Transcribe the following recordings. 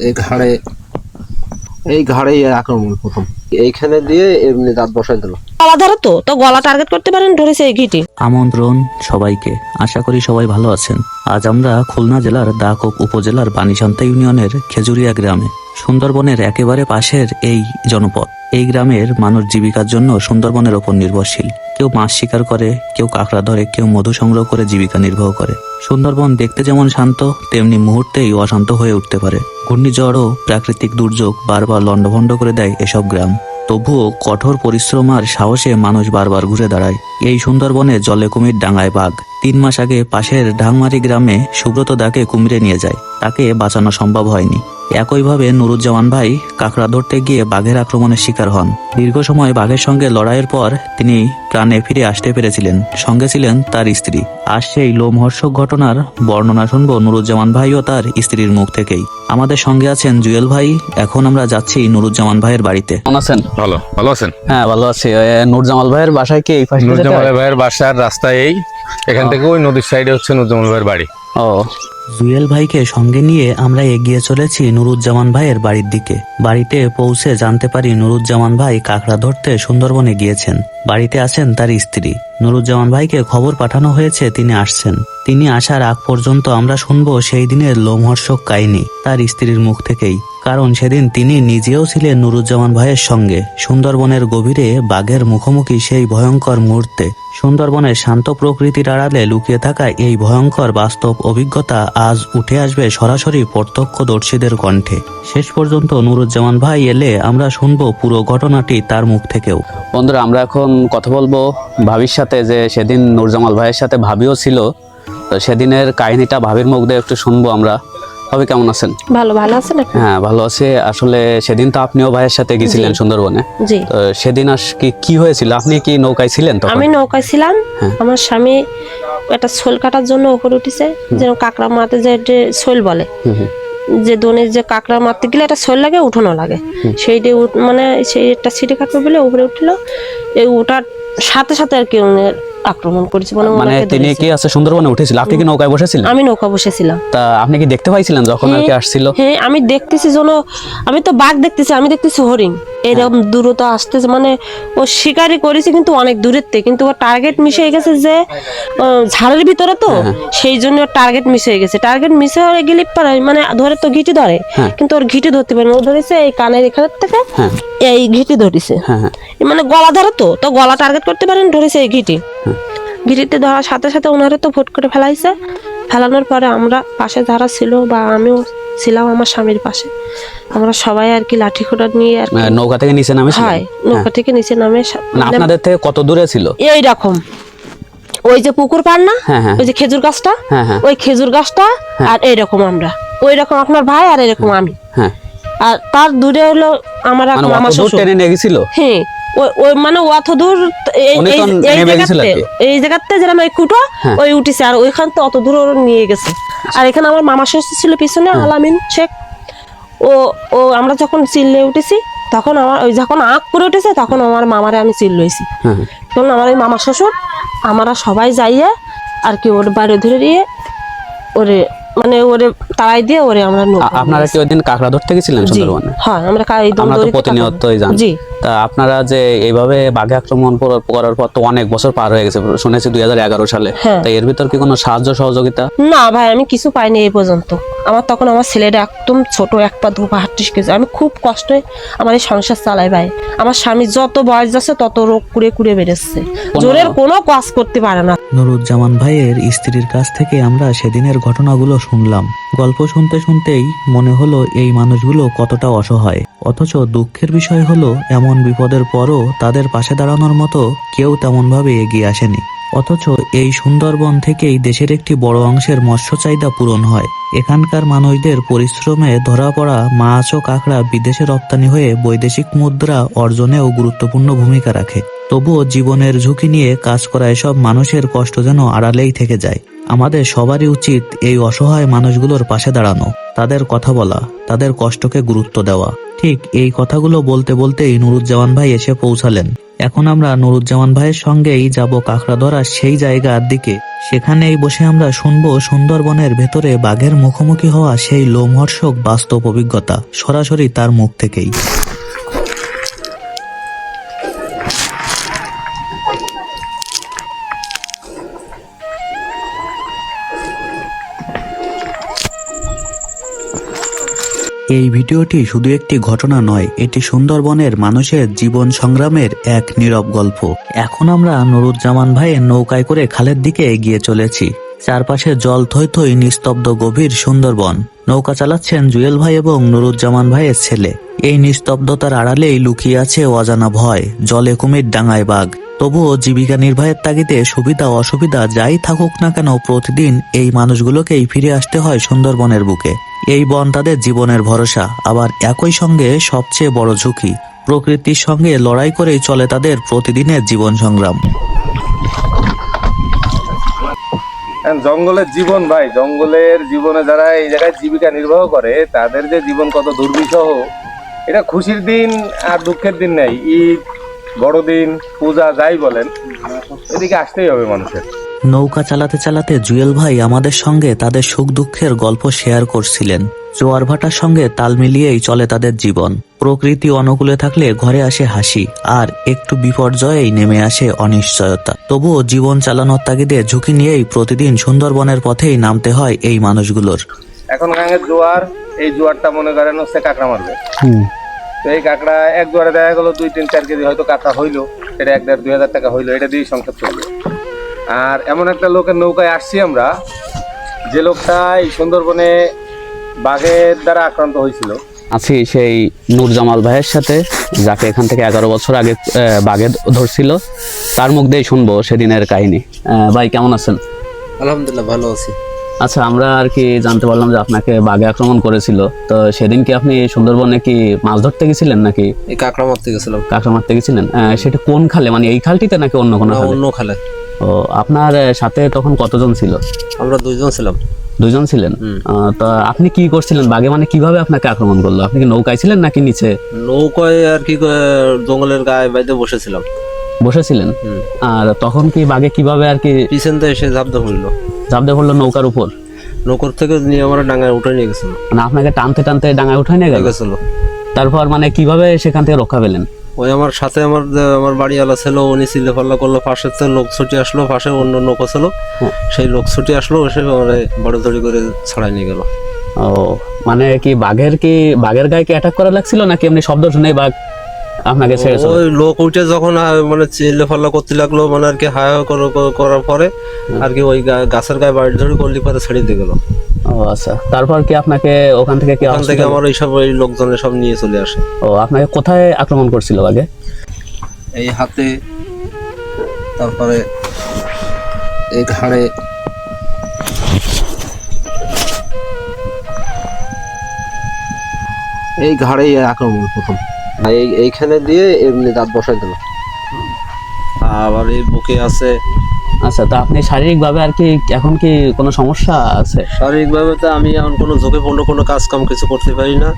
এই ঘাড়ে এই ঘাড়েই আক্রমণ প্রথম, এইখানে দিয়ে এমনি দাঁত বসাই দিল। গলা ধরে তো গলা টার্গেট করতে পারেন, ধরেছে এই ঘিটি। আমন্ত্রণ সবাইকে, আশা করি সবাই ভালো আছেন। আজ আমরা খুলনা জেলার দাকক উপজেলার বানিশান্তা ইউনিয়নের খেজুরিয়া গ্রামে, সুন্দরবনের একেবারে পাশের এই জনপদ। এই গ্রামের মানুষ জীবিকার জন্য সুন্দরবনের ওপর নির্ভরশীল। কেউ মাছ শিকার করে, কেউ কাঁকড়া ধরে, কেউ মধু সংগ্রহ করে জীবিকা নির্বাহ করে। সুন্দরবন দেখতে যেমন শান্ত, তেমনি মুহূর্তেই অশান্ত হয়ে উঠতে পারে। ঘূর্ণিঝড় ও প্রাকৃতিক দুর্যোগ বারবার লণ্ডভণ্ড করে দেয় এসব গ্রাম। তবুও কঠোর পরিশ্রম আর সাহসে মানুষ বারবার ঘুরে দাঁড়ায়। এই সুন্দরবনে জলে কুমির, ডাঙায় বাঘ। 3 মাস আগে পাশের ঢাংমারি গ্রামে সুব্রত দাকে কুমিরে নিয়ে যায়, তাকে বাঁচানো সম্ভব হয়নি। একইভাবে নুরুজ্জামান ভাই কাঁকড়া ধরতে গিয়ে বাঘের আক্রমণের শিকার হন। দীর্ঘ সময় বাঘের সঙ্গে লড়াইয়ের পর তিনি প্রাণে ফিরে আসতে পেরেছিলেন। সঙ্গে ছিলেন তার স্ত্রী। আর সেই লোমহর্ষক ঘটনার বর্ণনা শুনবো নুরুজ্জামান ভাই ও তার স্ত্রীর মুখ থেকেই। আমাদের সঙ্গে আছেন জুয়েল ভাই। এখন আমরা যাচ্ছি নুরুজ্জামান ভাইয়ের বাড়িতে। কেমন আছেন? ভালো আছেন? হ্যাঁ, ভালো আছি। নুরজামাল ভাইয়ের বাসায় কি এই পাশে? নুরজামাল ভাইয়ের বাসার রাস্তা এখান থেকে ওই নদীর সাইডে হচ্ছে নুরজামাল ভাইয়ের বাড়ি। ও, জুয়েল ভাইকে সঙ্গে নিয়ে আমরা এগিয়ে চলেছি নুরুজ্জামান ভাইয়ের বাড়ির দিকে। বাড়িতে পৌঁছে জানতে পারি নুরুজ্জামান ভাই কাঁকড়া ধরতে সুন্দরবনে গিয়েছেন। বাড়িতে আছেন তার স্ত্রী। নুরুজ্জামান ভাইকে খবর পাঠানো হয়েছে তিনি আসছেন। তিনি আসার আগ পর্যন্ত আমরা শুনবো সেই দিনের লোমহর্ষক কাহিনী তার স্ত্রীর মুখ থেকেই। কারণ সেদিন তিনি নিজেও ছিলেন নুরুজ্জামান ভাইয়ের সঙ্গে সুন্দরবনের গভীরে বাঘের মুখোমুখি সেই ভয়ঙ্কর মুহূর্তে। সুন্দরবনের শান্ত প্রকৃতির আড়ালে লুকিয়ে থাকা এই ভয়ঙ্কর বাস্তব অভিজ্ঞতা আজ উঠে আসবে সরাসরি প্রত্যক্ষদর্শীদের কণ্ঠে। শেষ পর্যন্ত নুরুজ্জামান ভাই এলে আমরা শুনবো পুরো ঘটনাটি তার মুখ থেকেও। বন্ধুরা, আমরা এখন কথা বলবো ভাবির সাথে, যে সেদিন নুরজামাল ভাইয়ের সাথে ভাবিও ছিল। তো সেদিনের কাহিনীটা ভাবির মুখ দিয়ে একটু শুনবো আমরা। ভাবি, কেমন আছেন? ভালো আছেন? হ্যাঁ, ভালো আছে। আসলে সেদিন তো আপনিও ভাইয়ের সাথে গেছিলেন সুন্দরবনে। জি। তো সেদিন কি হয়েছিল? আপনি কি নৌকায় ছিলেন তখন? আমি নৌকায় ছিলাম। আমার স্বামী একটা শোল কাটার জন্য উপরে উঠেছে, যেন কাঁকড়া মারতে যে শোল বলে, যে দোনে যে কাঁকড়া মারতে গেলে একটা শোল লাগে, উঠানো লাগে, সেইটা মানে সেই একটা ছিটে কাটবে বলে উপরে উঠলো। এই ওটার সাথে সাথে আর কি আক্রমণ করেছে। মানে তিনি কি আছে সুন্দরবনে উঠেছিল, আপনি কি নৌকায় বসেছিলেন? আমি নৌকা বসেছিলাম। তা আপনি কি দেখতে পাইছিলেন যখন আর কি আসছিল? হ্যাঁ, আমি দেখতেছি, আমি তো বাঘ দেখতেছি, আমি দেখতেছি হরিণ এরকম দূরত্ব আসতেছে। মানে ও শিকারি করেছে কিন্তু অনেক দূরের থেকে, কিন্তু ওর টার্গেট মিস হয়ে গেছে যে ঝাড়ের ভিতরে, তো সেই জন্য ওর টার্গেট মিস হয়ে গেছে। টার্গেট মিস হয়ে গেলে মানে ধরে তো ঘিটি ধরে, কিন্তু ওর ঘিটি ধরতে পারে না। ও ধরেছে এই কানের এখানের থেকে এই ঘিটি ধরেছে, মানে গলা ধরে তো গলা টার্গেট করতে পারেন, ধরেছে এই ঘিটিতে ধরার সাথে সাথে ওনারে তো ফট করে ফেলাইছে। ফেলানোর পরে আমরা পাশে যারা ছিল, বা আমিও ছিলাম আমার স্বামীর পাশে, আমরা সবাই আর কি লাঠি খোঁটা নিয়ে আর নৌকা থেকে নিচে নামে। হয়, নৌকা থেকে নিচে নামে। আপনাদের থেকে কত দূরে ছিল? এইরকম ওই যে পুকুর পার না, ওই যে খেজুর গাছটা, ওই খেজুর গাছটা, আর এইরকম আমরা, ওই রকম আপনার ভাই আর এরকম আমি। আর তার দূরে হলো আমার শ্বশুর টেনে নিয়ে গেছিল। হ্যাঁ, ওই মানে অত দূর এই জায়গাতে যেরকম এই কুটো ওই উঠেছে, আর ওইখান তো অত দূর নিয়ে গেছে। আর এখানে আমার মামা শ্বশুর ছিল পিছনে, আলামিন শেখ। ও আমরা যখন চিল্লে উঠেছি, তখন আমার ওই যখন আঁক করে উঠেছে, তখন আমার মামারে আমি চিল্লইছি। তখন আমার ওই মামা শ্বশুর আমরা সবাই যাইয়ে আর কি ওর বাড়ি ধরে দিয়ে ওরে মানে ওরে তাড়াই দিয়ে ওরে আমরা। আপনারা কি ওইদিন কাঁকড়া ধরতে গেছিলেন সুন্দরবনে? হ্যাঁ, আমরা তো প্রতিনিয়তই জানি। তা আপনারা যে এইভাবে বাঘে আক্রমণ করার পর তো অনেক বছর পার হয়ে গেছে, শুনেছি 2011 সালে। তাই এর ভিতর কি কোনো সাহায্য সহযোগিতা? না ভাই, আমি কিছু পাইনি এই পর্যন্ত। আমার তখন আমার ছেলেটা একদম ছোট, 1 পা 2 পা হাঁটতে শিখেছে। আমি খুব কষ্টে আমার এই সংসার চালাই ভাই। আমার স্বামী যত বয়স যাচ্ছে তত রোগ কুড়ে বেড়েছে, জোরের কোনো কাজ করতে পারে না। নুরুজ্জামান ভাইয়ের স্ত্রীর কাছ থেকে আমরা সেদিনের ঘটনাগুলো শুনলাম। গল্প শুনতে শুনতেই মনে হলো এই মানুষগুলো কতটা অসহায়। অথচ দুঃখের বিষয় হলো এমন বিপদের পরও তাদের পাশে দাঁড়ানোর মতো কেউ তেমনভাবে এগিয়ে আসেনি। অথচ এই সুন্দরবন থেকেই দেশের একটি বড় অংশের মৎস্য চাহিদা পূরণ হয়। এখানকার মানুষদের পরিশ্রমে ধরা পড়া মাছ ও কাঁকড়া বিদেশে রপ্তানি হয়ে বৈদেশিক মুদ্রা অর্জনেও গুরুত্বপূর্ণ ভূমিকা রাখে। তবুও জীবনের ঝুঁকি নিয়ে কাজ করা এসব মানুষের কষ্ট যেন আড়ালেই থেকে যায়। আমাদের সবারই উচিত এই অসহায় মানুষগুলোর পাশে দাঁড়ানো, তাদের কথা বলা, তাদের কষ্টকে গুরুত্ব দেওয়া। ঠিক এই কথাগুলো বলতে বলতেই নুরুজ্জামান ভাই এসে পৌঁছালেন। এখন আমরা নুরুজ্জামান ভাইয়ের সঙ্গেই যাব কাঁকড়া ধরার সেই জায়গার দিকে। সেখানেই বসে আমরা শুনবো সুন্দরবনের ভেতরে বাঘের মুখোমুখি হওয়া সেই লোমহর্ষক বাস্তব অভিজ্ঞতা সরাসরি তার মুখ থেকেই। এই ভিডিওটি শুধু একটি ঘটনা নয়, এটি সুন্দরবনের মানুষের জীবন সংগ্রামের এক নীরব গল্প। এখন আমরা নুরুজ্জামান ভাইয়ের নৌকায় করে খালের দিকে এগিয়ে চলেছি। চারপাশে জল থই থই, নিস্তব্ধ গভীর সুন্দরবন। নৌকা চালাচ্ছেন জুয়েল ভাই এবং নুরুজ্জামান ভাইয়ের ছেলে। এই নিস্তব্ধতার আড়ালেই লুকিয়ে আছে অজানা ভয়। জলে কুমির, ডাঙায় বাঘ। তবুও জীবিকা নির্বাহের তাগিদে সুবিধা অসুবিধা যাই থাকুক না কেন, প্রতিদিন এই মানুষগুলোকেই ফিরে আসতে হয় সুন্দরবনের বুকে। এই বন তাদের জীবনের ভরসা, আবার একই সঙ্গে সবচেয়ে বড় ঝুঁকি। প্রকৃতির সঙ্গে লড়াই করেই চলে তাদের প্রতিদিনের জীবন সংগ্রাম। জঙ্গলের জীবন ভাই, জঙ্গলের জীবনে যারা এই জায়গায় জীবিকা নির্বাহ করে তাদের যে জীবন কত দুর্বিষহ, এটা খুশির দিন আর দুঃখের দিন নেই। ঈদ, বড়দিন, পূজা যাই বলেন, এদিকে আসতেই হবে মানুষের। নৌকা চালাতে চালাতে জুয়েল ভাই আমাদের সঙ্গে তাদের সুখ দুঃখের গল্প শেয়ার করছিলেন। জোয়ার ভাটার সঙ্গে তাল মিলিয়েই চলে তাদের জীবন। প্রকৃতি অনুকূলে থাকলে ঘরে আসে হাসি, আর একটু বিপর্যয়েই নেমে আসে অনিশ্চয়তা। তবুও জীবন চালানোর তাগিদে ঝুঁকি নিয়েই প্রতিদিন সুন্দরবনের পথেই নামতে হয় এই মানুষগুলোর। এখন গাঙের জোয়ার, এই জোয়ারটা মনে করেন হচ্ছে কাঁকড়া মারবে। তো এই কাঁকড়া এক জোয়ারে দেখা গেলো 2-3-4 কেজি হয়তো কাঁকড়া হইলো, এটা 1,500-2,000 টাকা হইলো, এটা দিয়েই সংসার চলবে। আর এমন একটা লোকের নৌকায় আসছি আমরা, যে লোকটা এই সুন্দরবনে বাঘের দ্বারা আক্রান্ত হয়েছিল। আছি সেই নূরজামাল ভাইয়ের সাথে, যাকে এখান থেকে 11 বছর আগে বাঘে ধরছিল। তার মুখ দিয়েই শুনবো সেদিনের কাহিনী। ভাই কেমন আছেন? আলহামদুলিল্লাহ ভালো আছি। আচ্ছা, আমরা আর কি জানতে পারলাম যে আপনাকে বাঘে আক্রমণ করেছিল। তো সেদিন কি আপনি সুন্দরবনে কি মাছ ধরতে গেছিলেন নাকি এই কাঁকড়া মারতে গেছিলাম। কাঁকড়া মারতে গেছিলেন? সেটা কোন খালে, মানে এই খালটিতে নাকি অন্য কোনো খালে? অন্য খালে। ও, আপনার সাথে তখন কতজন ছিল? আমরা 2 জন ছিলাম। 2 জন ছিলেন। তো আপনি কি করছিলেন বাঘে, মানে কিভাবে আপনাকে আক্রমণ করলো? আপনি কি নৌকায় ছিলেন নাকি নিচে? নৌকায় আর কি জঙ্গলের গায়ে বাইতে বসেছিলাম। বসেছিলেন? আর তখন কি বাঘে কিভাবে আর কি পিছন থেকে এসে ঝাপদা পড়লো। ঝাপদে পড়লো নৌকার উপর? নৌকার থেকে নিয়ে আমার ডাঙায় উঠে নিয়ে গেছিল। মানে আপনাকে টানতে টানতে ডাঙায় উঠায় নিয়ে গেছিল। তারপর মানে কিভাবে সেখান থেকে রক্ষা পেলেন? ওই আমার সাথে আমার বাড়িওয়ালা ছিল, উনি চিল্লে পাল্লা করলো। পাশের থেকে লোক ছুটি আসলো, পাশে অন্য নৌকা ছিল, সেই লোক ছুটি আসলো, এসে বড় দড়ি করে ছাড়াই নিয়ে গেল। ও, মানে কি বাঘের গায়ে কি অ্যাটাক করা লাগছিল নাকি এমনি শব্দ শুনে বাঘ আপনাকে ছেড়ে? ওই লোক উঠে যখন মানে চিল্লে পাল্লা করতে লাগলো, মানে আর কি হায় করার পরে আর কি ওই গাছের গায়ে বাড়ি ধরে করলি পরে ছেড়ে দিয়ে গেল। ও আচ্ছা, তারপর কি আপনাকে ওখান থেকে কি ওখান থেকে আমার ওই লোকজনের সব নিয়ে চলে আসে। ও, আপনাকে কোথায় আক্রমণ করছিল বাঘে? এই হাতে, তারপরে এই ঘাড়ে। এই ঘাড়েই আক্রমণ প্রথম, এইখানে দিয়ে এমনি দাঁত বসাই দিল। আবার এই বুকে আছে। আচ্ছা, তা আপনি শারীরিকভাবে আর কি এখন কি কোনো সমস্যা আছে? শারীরিকভাবে তো আমি এখন কোনো ঝুঁকিপূর্ণ কোনো কাজ কাম কিছু করতে পারি না।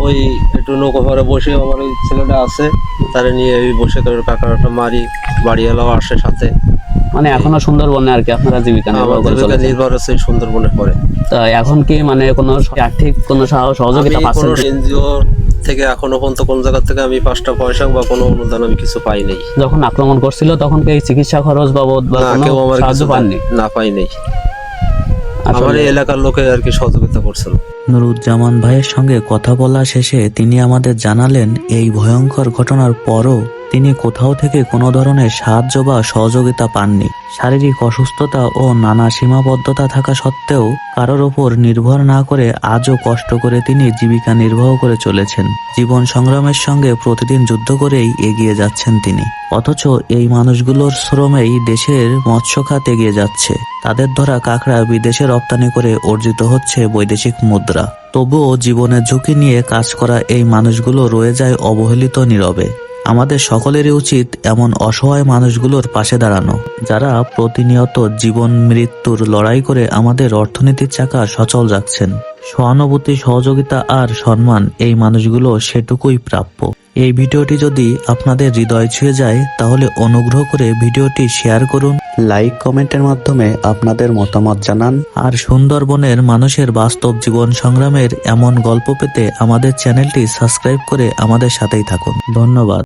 ওই একটু নৌকো ঘরে বসে আমার ওই ছেলেটা আছে, তারে নিয়ে ওই বসে করে কাঁকড়াটা মারি। বাড়িওয়ালাও আসে সাথে। মানে এখনো সুন্দরবনে আর কি আপনারা জীবিকা নির্বাহ করে চলেছেন? নির্ভর আছে সুন্দরবনের পরে। তা এখন কি মানে কোনো আর্থিক কোনো সহযোগিতা পাচ্ছেন? এনজিও থেকে এখনো পর্যন্ত কোন জায়গা থেকে আমি 5টা পয়সা বা কোনো অনুদান আমি কিছু পাই নাই। যখন আক্রমণ করছিল তখন কি চিকিৎসা খরচ বাবদ বা কোনো সাহায্য পাননি? না, পাই নাই। আমার এই এলাকার লোকে আর কি সহযোগিতা করছিল। নুরুজ্জামান ভাইয়ের সঙ্গে কথা বলা শেষে তিনি আমাদের জানালেন, এই ভয়ঙ্কর ঘটনার পরও তিনি কোথাও থেকে কোনো ধরনের সাহায্য বা সহযোগিতা পাননি। শারীরিক অসুস্থতা ও নানা সীমাবদ্ধতা থাকা সত্ত্বেও কারোর ওপর নির্ভর না করে আজও কষ্ট করে তিনি জীবিকা নির্বাহ করে চলেছেন। জীবন সংগ্রামের সঙ্গে প্রতিদিন যুদ্ধ করেই এগিয়ে যাচ্ছেন তিনি। অথচ এই মানুষগুলোর শ্রমেই দেশের মৎস্য খাত এগিয়ে যাচ্ছে। তাদের ধরা কাঁকড়া বিদেশে রপ্তানি করে অর্জিত হচ্ছে বৈদেশিক মুদ্রা। তবুও জীবনের ঝুঁকি নিয়ে কাজ করা এই মানুষগুলো রয়ে যায় অবহেলিত নীরবে। আমাদের সকলেরই উচিত এমন অসহায় মানুষগুলোর পাশে দাঁড়ানো, যারা প্রতিনিয়ত জীবন মৃত্যুর লড়াই করে আমাদের অর্থনীতির চাকা সচল রাখছেন। সহানুভূতি, সহযোগিতা আর সম্মান এই মানুষগুলো সেটুকুই প্রাপ্য। এই ভিডিওটি যদি আপনাদের হৃদয় ছুঁয়ে যায় তাহলে অনুগ্রহ করে ভিডিওটি শেয়ার করুন, লাইক কমেন্টের মাধ্যমে আপনাদের মতামত জানান। আর সুন্দরবনের মানুষের বাস্তব জীবন সংগ্রামের এমন গল্প পেতে আমাদের চ্যানেলটি সাবস্ক্রাইব করে আমাদের সাথেই থাকুন। ধন্যবাদ।